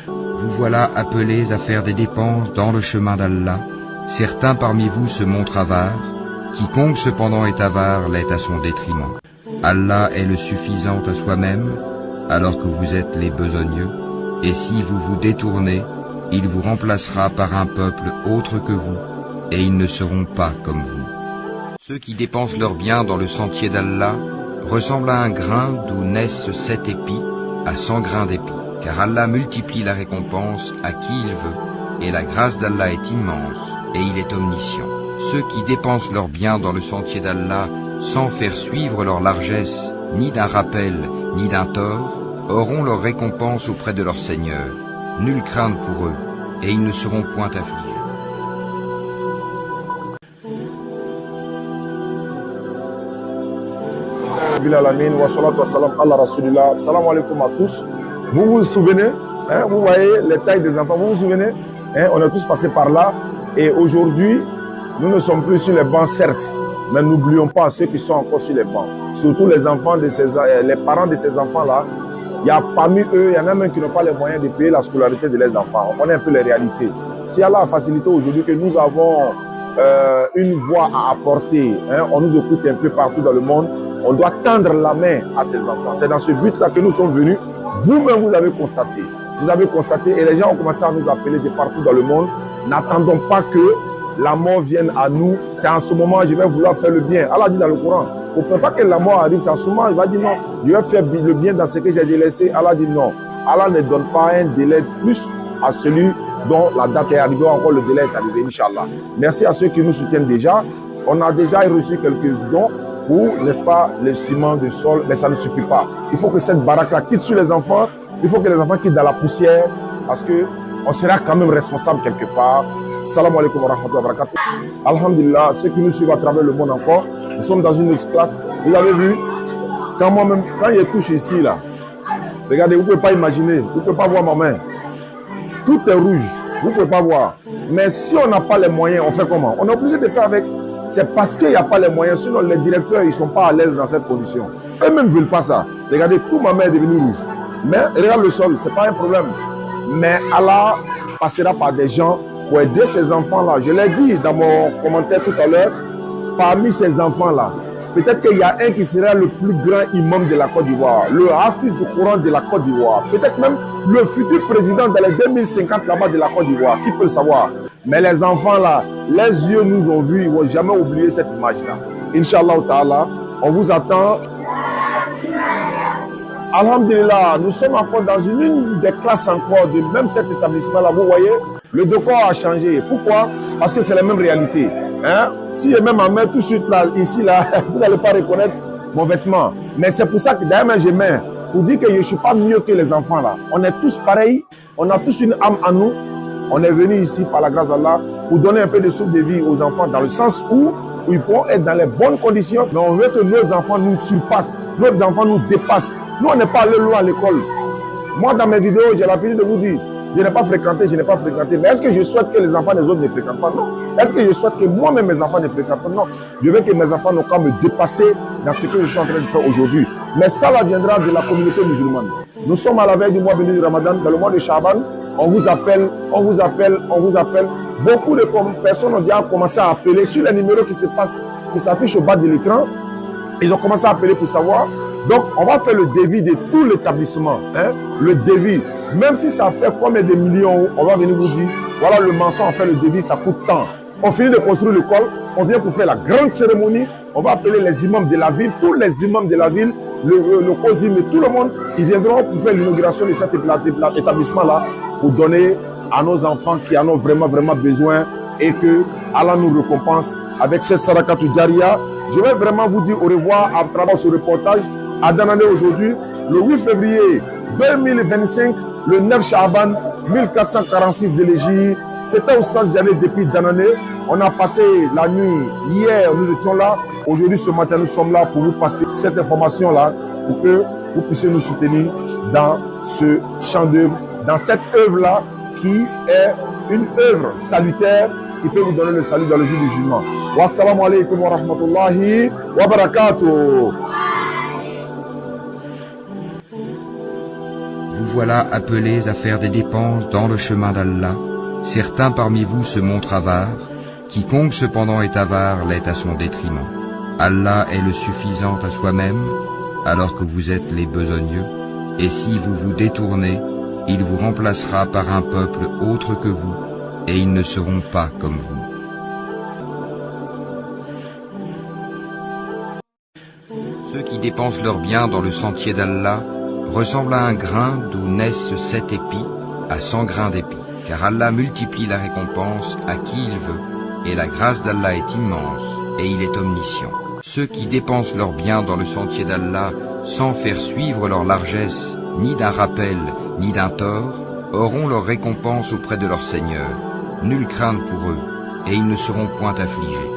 Vous voilà appelés à faire des dépenses dans le chemin d'Allah. Certains parmi vous se montrent avares. Quiconque cependant est avare l'est à son détriment. Allah est le suffisant à soi-même, alors que vous êtes les besogneux. Et si vous vous détournez, il vous remplacera par un peuple autre que vous, et ils ne seront pas comme vous. Ceux qui dépensent leurs biens dans le sentier d'Allah ressemblent à un grain d'où naissent 7 épis à 100 grains d'épis. Car Allah multiplie la récompense à qui il veut, et la grâce d'Allah est immense, et il est omniscient. Ceux qui dépensent leurs biens dans le sentier d'Allah sans faire suivre leur largesse, ni d'un rappel, ni d'un tort, auront leur récompense auprès de leur Seigneur. Nulle crainte pour eux, et ils ne seront point affligés. Salam alaikum à tous. Vous vous souvenez, vous voyez les tailles des enfants, vous vous souvenez, on est tous passés par là, et aujourd'hui, nous ne sommes plus sur les bancs, certes, mais n'oublions pas ceux qui sont encore sur les bancs. Surtout les enfants les parents de ces enfants-là. Il y a parmi eux, il y en a même qui n'ont pas les moyens de payer la scolarité de leurs enfants. On connaît un peu les réalités. Si Allah a facilité aujourd'hui que nous avons une voix à apporter, on nous écoute un peu partout dans le monde, on doit tendre la main à ces enfants. C'est dans ce but-là que nous sommes venus. Vous-même, vous avez constaté, et les gens ont commencé à nous appeler de partout dans le monde. N'attendons pas que la mort vienne à nous. C'est en ce moment que je vais vouloir faire le bien. Allah dit dans le Coran, il ne faut pas que la mort arrive. C'est en ce moment il va dire non, je vais faire le bien dans ce que j'ai délaissé. Allah dit non. Allah ne donne pas un délai plus à celui dont la date est arrivée, encore le délai est arrivé, Inch'Allah. Merci à ceux qui nous soutiennent déjà. On a déjà reçu quelques dons pour, n'est-ce pas, le ciment de sol, mais ça ne suffit pas. Il faut que cette baraque-là quitte sur les enfants. Il faut que les enfants quittent dans la poussière, parce que on sera quand même responsable quelque part. Salam alaikum wa rahmatullahi wa barakatuh. Alhamdulillah, ceux qui nous suivent à travers le monde encore, nous sommes dans une classe. Vous avez vu, quand il touche ici, là, regardez, vous ne pouvez pas imaginer, vous ne pouvez pas voir ma main. Tout est rouge, vous ne pouvez pas voir. Mais si on n'a pas les moyens, on fait comment? On est obligé de faire avec. C'est parce qu'il n'y a pas les moyens, sinon les directeurs, ils ne sont pas à l'aise dans cette position. Eux-mêmes ne veulent pas ça. Regardez, tout ma main est devenue rouge. Mais regarde le sol, ce n'est pas un problème. Mais Allah passera par des gens pour aider ces enfants-là. Je l'ai dit dans mon commentaire tout à l'heure, parmi ces enfants-là, peut-être qu'il y a un qui sera le plus grand imam de la Côte d'Ivoire, le hafiz du Coran de la Côte d'Ivoire, peut-être même le futur président dans les 2050 là-bas de la Côte d'Ivoire, qui peut le savoir? Mais les enfants-là, les yeux nous ont vus, ils ne vont jamais oublier cette image-là. Inch'Allah ta'ala, on vous attend. Alhamdulillah, nous sommes encore dans une des classes encore de même cet établissement-là. Vous voyez, le décor a changé. Pourquoi? Parce que c'est la même réalité. Si je mets ma main tout de suite là, ici, là, vous n'allez pas reconnaître mon vêtement. Mais c'est pour ça que d'ailleurs, je mets pour dire que je ne suis pas mieux que les enfants là. On est tous pareils, on a tous une âme en nous. On est venu ici par la grâce d'Allah pour donner un peu de souffle de vie aux enfants dans le sens où ils pourront être dans les bonnes conditions. Mais on veut que nos enfants nous surpassent, nos enfants nous dépassent. Nous, on n'est pas allé loin à l'école. Moi, dans mes vidéos, j'ai l'habitude de vous dire, je n'ai pas fréquenté. Mais est-ce que je souhaite que les enfants des autres ne fréquentent pas? Non. Est-ce que je souhaite que moi-même, mes enfants ne fréquentent pas? Non. Je veux que mes enfants n'ont qu'à me dépasser dans ce que je suis en train de faire aujourd'hui. Mais ça viendra de la communauté musulmane. Nous sommes à la veille du mois béni du Ramadan, dans le mois de Sha'ban. On vous appelle. Beaucoup de personnes ont déjà commencé à appeler sur les numéros qui s'affichent au bas de l'écran. Ils ont commencé à appeler pour savoir. Donc, on va faire le devis de tout l'établissement. Le devis. Même si ça fait combien de millions, on va venir vous dire, voilà le mensonge, on fait le devis, ça coûte tant. On finit de construire l'école, on vient pour faire la grande cérémonie. On va appeler les imams de la ville, tous les imams de la ville, le COSIM et tout le monde, ils viendront pour faire l'inauguration de cet établissement-là, pour donner à nos enfants qui en ont vraiment, vraiment besoin et que Allah nous récompense avec cette Sadaqatul Jariya. Je vais vraiment vous dire au revoir à travers ce reportage à Danané aujourd'hui, le 8 février 2025, le 9 Sha'ban 1446 de l'Égypte. C'était au Sas Jané depuis Danané. On a passé la nuit, hier nous étions là. Aujourd'hui, ce matin, nous sommes là pour vous passer cette information-là pour que vous puissiez nous soutenir dans ce champ d'œuvre, dans cette œuvre-là qui est une œuvre salutaire qui peut vous donner le salut dans le jour du jugement. Wassalamu alaikum wa rahmatullahi wa barakatuh. Vous voilà appelés à faire des dépenses dans le chemin d'Allah. Certains parmi vous se montrent avares. Quiconque cependant est avare l'est à son détriment. Allah est le suffisant à soi-même, alors que vous êtes les besogneux. Et si vous vous détournez, il vous remplacera par un peuple autre que vous, et ils ne seront pas comme vous. Ceux qui dépensent leurs biens dans le sentier d'Allah ressemblent à un grain d'où naissent 7 épis à 100 grains d'épis, car Allah multiplie la récompense à qui il veut, et la grâce d'Allah est immense, et il est omniscient. Ceux qui dépensent leurs biens dans le sentier d'Allah sans faire suivre leur largesse, ni d'un rappel, ni d'un tort, auront leur récompense auprès de leur Seigneur. Nulle crainte pour eux, et ils ne seront point affligés.